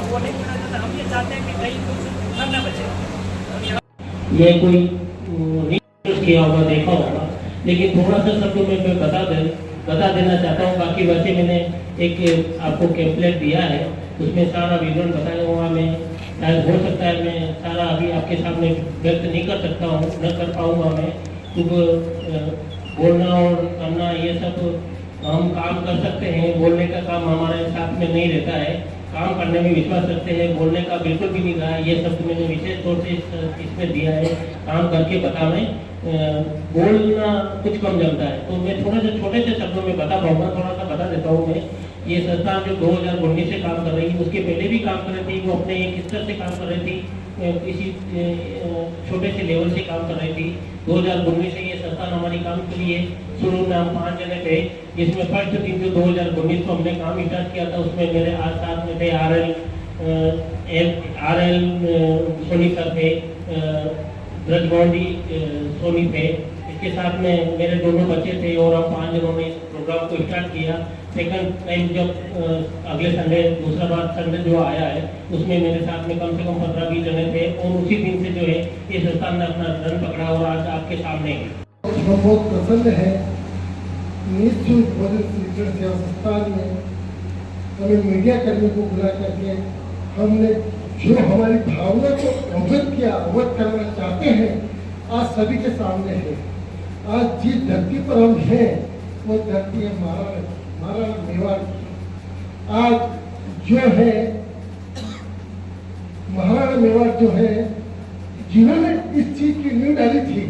वो नहीं करना चाहता। हम ये चाहते हैं कि कहीं कुछ न बचे। ये कोई नहीं किया होगा, देखा होगा, लेकिन थोड़ा सा शब्दों में मैं बता देना चाहता हूँ। बाकी वैसे मैंने एक आपको टेम्पलेट दिया है, उसमें सारा विवरण बताया हुआ। मैं शायद हो सकता है मैं सारा अभी आपके सामने व्यक्त नहीं कर सकता हूँ, न कर पाऊँगा मैं, क्योंकि बोलना और करना ये सब हम काम कर सकते हैं। बोलने का काम हमारे साथ में नहीं रहता है, काम करने में विश्वास रखते हैं, बोलने का बिल्कुल भी नहीं रहा है। ये शब्द मैंने विशेष तौर से इसमें दिया है, काम करके बतावें, बोलना कुछ कम जमता है। तो मैं थोड़े से छोटे से शब्दों में बता पाऊंगा, थोड़ा सा बता देता हूँ मैं। ये संस्था जो 2019 से काम कर रही है, उसके पहले भी काम कर रही थी, वो अपने एक स्तर से काम कर रही थी, किसी छोटे से लेवल से काम कर रही थी। 2019 से ये संस्थान हमारी काम के लिए शुरू में हम 5 जने थे, जिसमें फर्स्ट दिन जो 2019 को हमने काम स्टार्ट किया था, उसमें मेरे आज साथ में थे RL सोनी सर थे, ब्रजमोहन सोनी थे, इसके साथ में मेरे दोनों बच्चे थे और हम 5 जनों ने इस प्रोग्राम को स्टार्ट किया। सेकंड टाइम जब अगले संडे, दूसरा बार संडे जो आया है, उसमें मेरे साथ में कम से कम 15-20 जने थे और उसी दिन से जो है ये संस्थान ने अपना रन पकड़ा और आज आपके सामने है। हम बहुत प्रसन्न है निश्चित शिक्षण सेवा संस्थान में हमें मीडिया कर्मी को बुला करके हमने जो हमारी भावना को अवगत करना चाहते हैं, आज सभी के सामने है। आज जिस धरती पर हम हैं वो धरती है महाराणा मेवाड़ की। आज जो है महाराणा मेवाड़ जो है, जिन्होंने इस चीज की नींव डाली थी,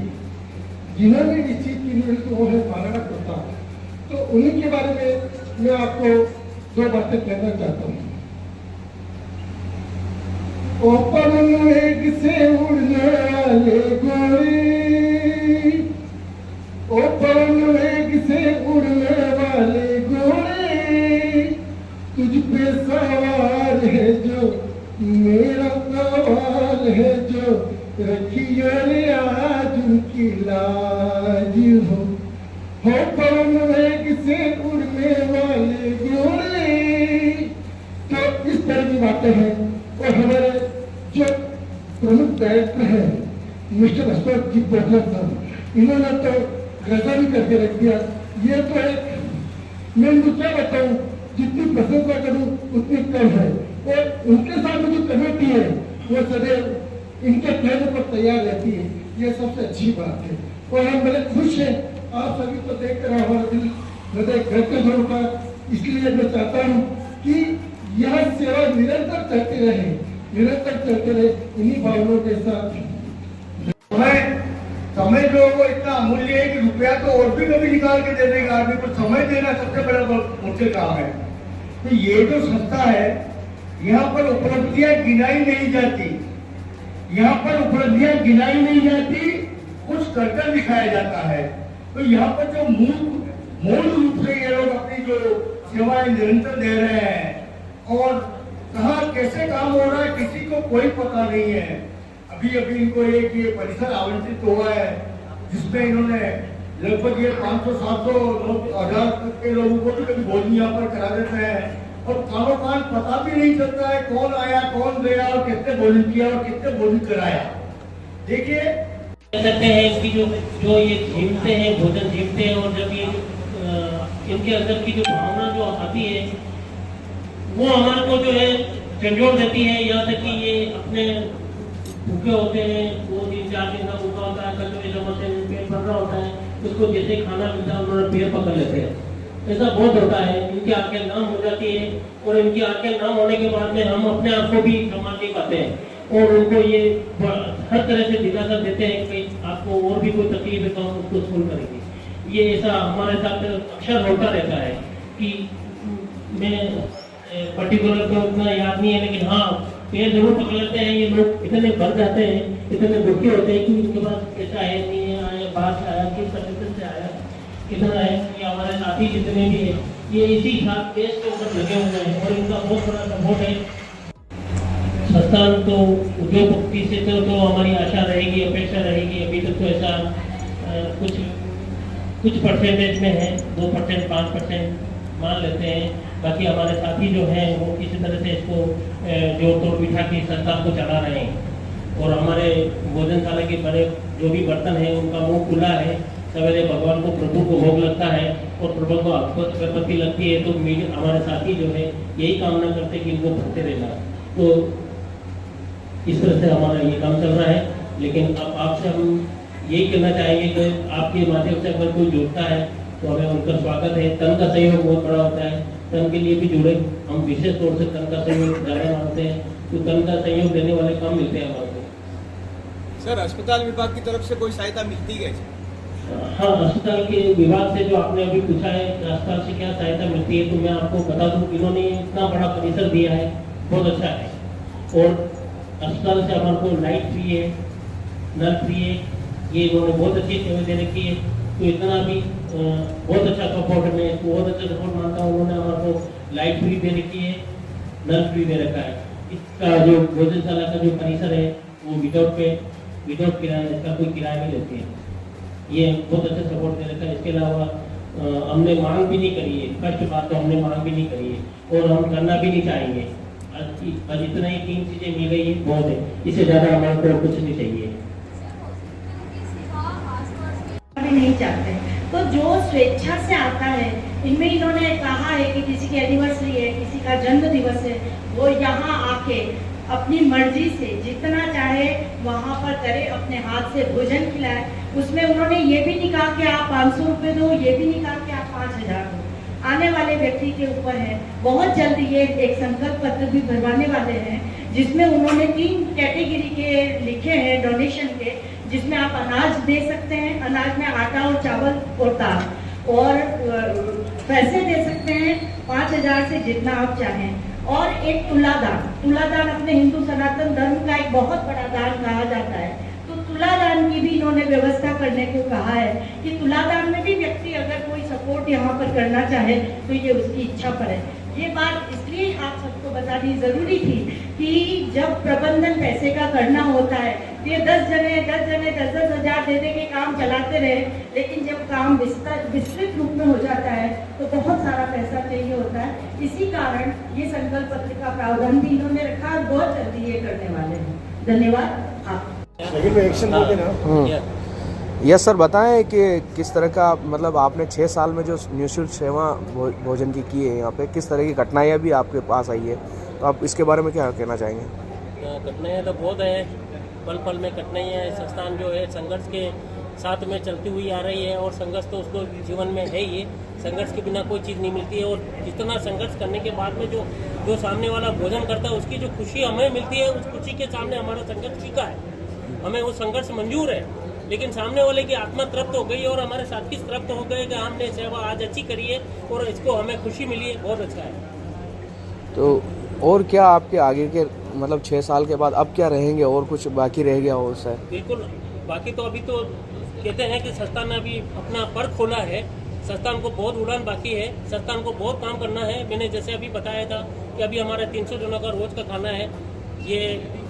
जिन्होंने इस चीज की नींव डाली थी, वो है महाराणा प्रताप। तो उन्हीं के बारे में मैं आपको 2 बातें कहना चाहता हूँ। ओ पवन वेग से उड़ने वाले गोरे, ओ पवन वेग से उड़ने वाले गोरे, तुझ पे सवार है जो मेरा सवाल है जो, रखियो रे आज उनकी लाज हो पवन वेग से उड़ने वाले गोरे। तो इस तरह की बातें हैं। और हमारे जो प्रमुख डायरेक्टर हैं मिस्टर अशोक जी बोखर साहब, इन्होंने तो गजब ही करके रख दिया। ये तो एक मैं उनको क्या बताऊं, जितनी प्रशंसा करूं उतनी कम है। और उनके साथ में जो कमेटी है वो सदैव इनके कहने पर तैयार रहती है, ये सबसे अच्छी बात है। और हम बड़े खुश हैं आप सभी को देखकर हमारा दिल हृदय गदगद होगा। इसलिए मैं चाहता हूँ कि यह सेवा निरंतर चलती रहे, निरंतर चलते रहे इन्हीं भावनाओं के साथ। समय जो वो इतना अमूल्य है कि रुपया तो और भी कभी निकाल के दे देगा आदमी को, समय देना सबसे बड़ा मुश्किल काम है। तो ये जो संस्था है, यहाँ पर उपलब्धियां गिनाई नहीं जाती, यहाँ पर उपलब्धियां गिनाई नहीं जाती, कुछ कर दिखाया जाता है। तो यहाँ पर जो मूल रूप से ये लोग अपनी जो सेवाएं निरंतर दे रहे हैं और कहाँ कैसे काम हो रहा है किसी को कोई पता नहीं है। अभी इनको एक ये परिसर आवंटित हुआ है, जिसमें इन्होंने लगभग ये 500-700 1000 के लोगों को भी कभी भोजन यहाँ पर करा देते हैं और कानो कान पता भी नहीं चलता है कौन आया कौन गया और कितने भोजन किया और कितने भोजन कराया। देखिए कहते हैं कि जो ये झीमते हैं, भोजन झीमते हैं, और जब ये इनके अंदर की जो भावना जो आती है वो हमारे को जो है झंझोड़ देती है। यहाँ तक कि ये अपने भूखे होते हैं, 2-3-4 दिन का भूखा होता है, कल समझते हैं पेट भर रहा होता है, उसको जैसे खाना मिलता है उन्होंने पेट पकड़ लेते हैं। ऐसा बहुत होता है, इनकी आंखें नाम हो जाती है और इनकी आंखें नाम होने के बाद में हम अपने आप को भी संभाल नहीं पाते हैं और उनको ये हर तरह से दिलासा देते हैं कि आपको और भी कोई तकलीफ है तो हम उसको सोल्व करेंगे। ये ऐसा हमारे साथ अक्सर होता रहता है कि मैं पर्टिकुलर तो उतना याद नहीं है, लेकिन हाँ पेड़ जरूर पकड़ लेते हैं। ये लोग इतने भर जाते हैं, इतने दुखी होते हैं कि उनके पास पैसा है नहीं है, आया बाहर से आया, किस कंडीशन से आया, कितना है। ये हमारे साथी जितने भी हैं ये इसी साथ देश के ऊपर लगे हुए हैं और इनका बहुत बड़ा सपोर्ट है। संस्थान तो उद्योगपति से तो हमारी आशा रहेगी, अपेक्षा रहेगी। अभी तक तो ऐसा कुछ परसेंटेज में है, 2%, 5% मान लेते हैं। बाकी हमारे साथी जो हैं वो किसी तरह से इसको जो तोड़ बिठा के संस्था को चला रहे हैं। और हमारे भोजनशाला के बड़े जो भी बर्तन हैं उनका मुंह खुला है, सवेरे भगवान को प्रभु को भोग लगता है और प्रभु को अगरबत्ती लगती है, तो हमारे साथी जो है यही कामना करते कि इनको भरते रहना। तो इस तरह से हमारा ये काम चल रहा है। लेकिन अब आपसे हम यही कहना चाहेंगे कि आपके माध्यम से अगर कोई जुड़ता है तो हमें उनका स्वागत है। तन का सहयोग बहुत बड़ा होता है, तन के लिए भी जुड़े, हम विशेष तौर से तन का सहयोग ज़्यादा मानते हैं, तो तन का सहयोग देने वाले काम मिलते हैं हमारे को। सर, अस्पताल विभाग की तरफ से कोई सहायता मिलती है? हाँ, अस्पताल के विभाग से जो आपने अभी पूछा है अस्पताल से क्या सहायता मिलती है, तो मैं आपको बता दूं, इन्होंने इतना बड़ा परिसर दिया है, बहुत अच्छा है। और अस्पताल से हमारे को लाइट फ्री है, नल फ्री है, ये इन्होंने बहुत अच्छी सेवा दे रखी है। तो इतना भी बहुत अच्छा सपोर्ट, में बहुत अच्छा सपोर्ट मानता हूँ। उन्होंने हमारे को लाइट फ्री दे रखी है, नल फ्री दे रखा है। इसका जो भोजनशाला का जो परिसर है वो विदाउट किराया, इसका कोई किराया नहीं लेते हैं। ये बहुत अच्छा सपोर्ट दे रखा है। इसके अलावा हमने मांग भी नहीं करी है, फर्स्ट बात तो हमने मांग भी नहीं करी है और हम करना भी नहीं चाहेंगे। आज इतना ही 3 चीजें मिल गई है, बहुत है, इससे ज्यादा हमारे को कुछ नहीं चाहिए। भी नहीं चाहते, तो जो स्वेच्छा से आता है, इनमें इन्होंने कहा है कि किसी की एनिवर्सरी है, किसी का जन्म दिवस है, वो यहाँ आके अपनी मर्जी से जितना चाहे वहाँ पर करे, अपने हाथ से भोजन खिलाए। उसमें उन्होंने ये भी नहीं कहा कि आप 500 रुपये दो, ये भी नहीं कहा कि आप 5000 दो। आने वाले व्यक्ति के ऊपर है। बहुत जल्द ये एक संकल्प पत्र भी भरवाने वाले हैं, जिसमें उन्होंने 3 कैटेगरी के लिखे हैं डोनेशन के, जिसमें आप अनाज दे सकते हैं, अनाज में आटा और चावल और दाल, और पैसे दे सकते हैं 5000 से जितना आप चाहें, और एक तुलादान अपने हिंदू सनातन धर्म का एक बहुत बड़ा दान कहा जाता है। तो तुलादान की भी इन्होंने व्यवस्था करने को कहा है कि तुलादान में भी व्यक्ति अगर कोई सपोर्ट यहाँ पर करना चाहे तो ये उसकी इच्छा पर है। ये बात इसलिए आप सबको बतानी जरूरी थी कि जब प्रबंधन पैसे का करना होता है तो ये 10 जने 10 हजार दे के काम चलाते रहे, लेकिन जब काम विस्तृत रूप में हो जाता है तो बहुत सारा पैसा चाहिए होता है। इसी कारण ये संकल्प पत्र का प्रावधान भी इन्होंने रखा और बहुत जल्दी ये करने वाले हैं। धन्यवाद। आप यस सर, बताएं कि किस तरह का, मतलब आपने 6 साल में जो निःशुल्क सेवा भोजन की है यहाँ पे, किस तरह की कठिनाइयाँ भी आपके पास आई है, तो आप इसके बारे में क्या कहना चाहेंगे? कठिनाइयाँ तो बहुत है, पल पल में कठिनाइयाँ है। संस्थान जो है संघर्ष के साथ में चलती हुई आ रही है, और संघर्ष तो उसको जीवन में है ही। संघर्ष के बिना कोई चीज़ नहीं मिलती है, और जितना संघर्ष करने के बाद में जो सामने वाला भोजन करता है उसकी जो खुशी हमें मिलती है, उस खुशी के सामने हमारा संघर्ष फीका है। हमें वो संघर्ष मंजूर है, लेकिन सामने वाले की आत्मा तृप्त हो गई और हमारे साथी तृप्त हो गए कि हमने सेवा आज अच्छी करी है और इसको हमें खुशी मिली है, बहुत अच्छा है। तो और क्या आपके आगे के, मतलब 6 साल के बाद अब क्या रहेंगे, और कुछ बाकी रह गया हो सर? बिल्कुल, बाकी तो अभी तो कहते हैं कि संस्थान ने अभी अपना पर खोला है, संस्थान को बहुत उड़ान बाकी है, संस्थान को बहुत काम करना है। मैंने जैसे अभी बताया था कि अभी हमारे 300 जनों का रोज का खाना है, ये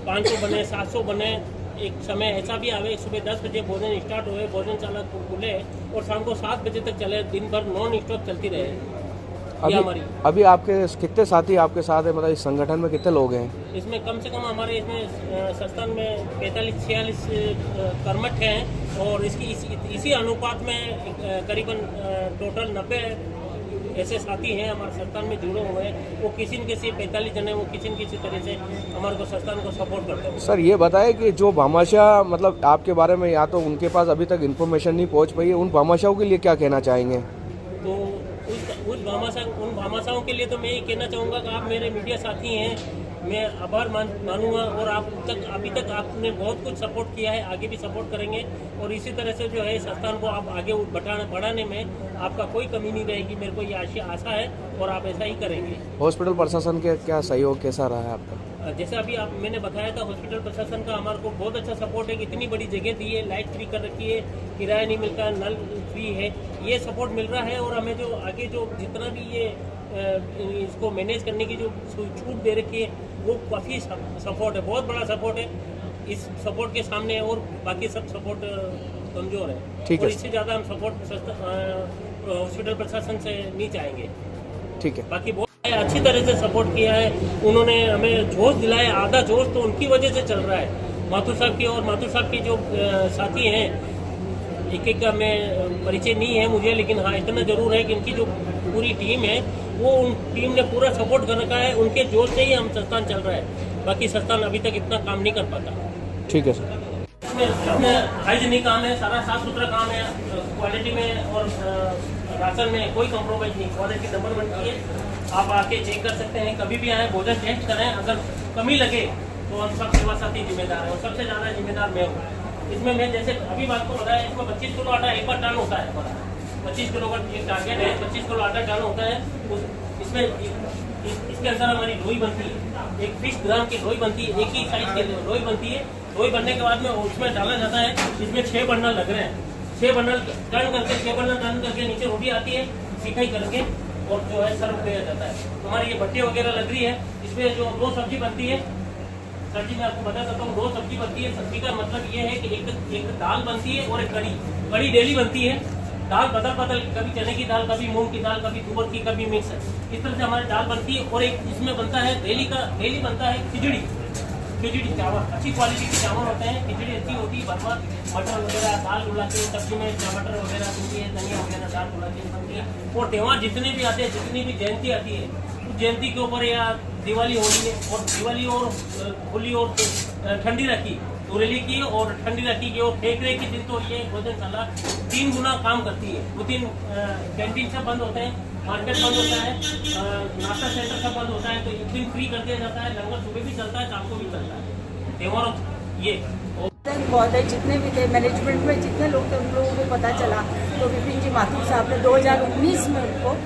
500 बने, 700 बने। एक समय ऐसा भी आवे, सुबह 10 बजे भोजन स्टार्ट हुए, भोजनशाला खुले और शाम को 7 बजे तक चले, दिन भर नॉन स्टॉप चलती रहे। अभी आपके कितने साथी आपके साथ है, मतलब इस संगठन में कितने लोग हैं? इसमें कम से कम हमारे इसमें संस्थान में 45-46 कर्मठ हैं, और इसी अनुपात में करीबन टोटल 90 ऐसे साथी हैं हमारे संस्थान में जुड़े हुए हैं। वो किसी न किसी 45 जने वो किसी न किसी तरह से हमारे को संस्थान को सपोर्ट करते हैं। सर ये बताएं कि जो भामाशाह, मतलब आपके बारे में या तो उनके पास अभी तक इन्फॉर्मेशन नहीं पहुंच पाई है, उन भामाशाहों के लिए क्या कहना चाहेंगे? तो उन भामाशाहों के लिए तो मैं ये कहना चाहूँगा कि आप मेरे मीडिया साथी हैं, मैं आभार मानूंगा, और अभी तक आपने बहुत कुछ सपोर्ट किया है, आगे भी सपोर्ट करेंगे, और इसी तरह से जो है संस्थान को आप आगे बढ़ाने में आपका कोई कमी नहीं रहेगी। मेरे को ये आशा है और आप ऐसा ही करेंगे। हॉस्पिटल प्रशासन के क्या सहयोग कैसा रहा है आपका? जैसे अभी मैंने बताया था, हॉस्पिटल प्रशासन का हमारे को बहुत अच्छा सपोर्ट है। इतनी बड़ी जगह दी है, लाइट फ्री कर रखी है, किराया नहीं मिलता, नल फ्री है, ये सपोर्ट मिल रहा है। और हमें जो आगे जो जितना भी ये इसको मैनेज करने की जो छूट दे रखी है, वो काफ़ी सपोर्ट है, बहुत बड़ा सपोर्ट है। इस सपोर्ट के सामने और बाकी सब सपोर्ट कमजोर है। ठीक है, और इससे ज़्यादा हम सपोर्ट हॉस्पिटल प्रशासन से नहीं चाहेंगे। ठीक है, बाकी बहुत अच्छी तरह से सपोर्ट किया है, उन्होंने हमें जोश दिलाया। आधा जोश तो उनकी वजह से चल रहा है, माथुर साहब की। और माथुर साहब के जो साथी हैं, एक का मैं परिचय नहीं है मुझे, लेकिन हाँ इतना जरूर है कि इनकी जो पूरी टीम है वो उन टीम ने पूरा सपोर्ट कर रखा है। उनके जोश से ही हम संस्थान चल रहा है, बाकी संस्थान अभी तक इतना काम नहीं कर पाता। ठीक है सर। इसमें हाइजीनिक काम है, सारा साफ सुथरा काम है, क्वालिटी में और राशन में कोई कॉम्प्रोमाइज नहीं, क्वालिटी नंबर 1 की है। आप आके चेक कर सकते हैं, कभी भी आए, भोजन टेस्ट करें। अगर कमी लगे तो हम सब सेवा साथी जिम्मेदार है, और सबसे ज़्यादा जिम्मेदार मैं हूँ इसमें। मैं जैसे अभी बात को बताया, इसमें 25 किलो आटा एक बार टर्न होता है, 25 किलो का ये टारगेट है, 25 किलो आटा टर्न होता है। इसमें इसके अंदर हमारी लोई बनती है, एक 20 ग्राम की लोई बनती है, एक ही साइज की लोई बनती है। लोई बनने के बाद में उसमें डाला जाता है, इसमें 6 बर्नल लग रहे हैं, 6 बर्नल टर्न करके, 6 बर्नल टर्न करके नीचे रोटी आती है, सिकाई करके और जो है सर्व किया जाता है। हमारी ये भट्टी वगैरह लग रही है, इसमें जो 2 सब्जी बनती है, सर जी मैं आपको बता सकता हूँ, 2 सब्जी बनती है। सब्जी का मतलब ये है कि एक दाल बनती है और एक कड़ी डेली बनती है। दाल बदल कभी चने की दाल, कभी मूंग की दाल, कभी तुअर की, कभी मिक्स है, इस तरह से हमारी दाल बनती है। और एक इसमें बनता है डेली बनता है खिचड़ी चावल, अच्छी क्वालिटी के चावल होते हैं, खिचड़ी अच्छी होती है, भरवा मटर वगैरह, दाल उला के, सब्जी में टमाटर वगैरह बनती है, धनिया वगैरह दाल उला के बनती है। और त्यौहार जितने भी आते हैं, जितनी भी जयंती आती है, उस जयंती के ऊपर या दिवाली होली और होली और ठंडी राखी, तुरेली की और ठंडी राखी की और ठेकरे की दिन तो ये भोजनशाला 3 गुना काम करती है। 2-3 कैंटीन सब बंद होते हैं, मार्केट बंद होता है, नाश्ता सेंटर सब बंद होता है, तो एक दिन फ्री कर दिया जाता है। लंगर सुबह भी चलता है, शाम को भी चलता है। त्योहार ये बहुत है, जितने भी थे मैनेजमेंट में जितने लोग थे उन लोगों को पता चला, तो विपिन जी माथुर साहब ने 2019 में उनको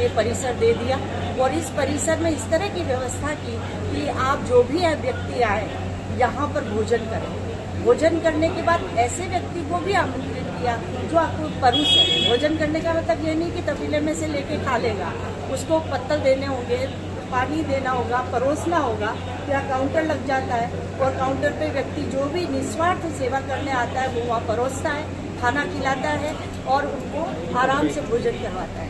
ये परिसर दे दिया। और इस परिसर में इस तरह की व्यवस्था की कि आप जो भी है व्यक्ति आए यहाँ पर भोजन करें। भोजन करने के बाद ऐसे व्यक्ति को भी आमंत्रित किया जो आपको परोस है। भोजन करने का मतलब ये नहीं कि तपीले में से लेके खा लेगा, उसको पत्तल देने होंगे, पानी देना होगा, परोसना होगा। या काउंटर लग जाता है और काउंटर पे व्यक्ति जो भी निस्वार्थ सेवा करने आता है वो वहाँ परोसता है, खाना खिलाता है और उनको आराम से भोजन करवाता है।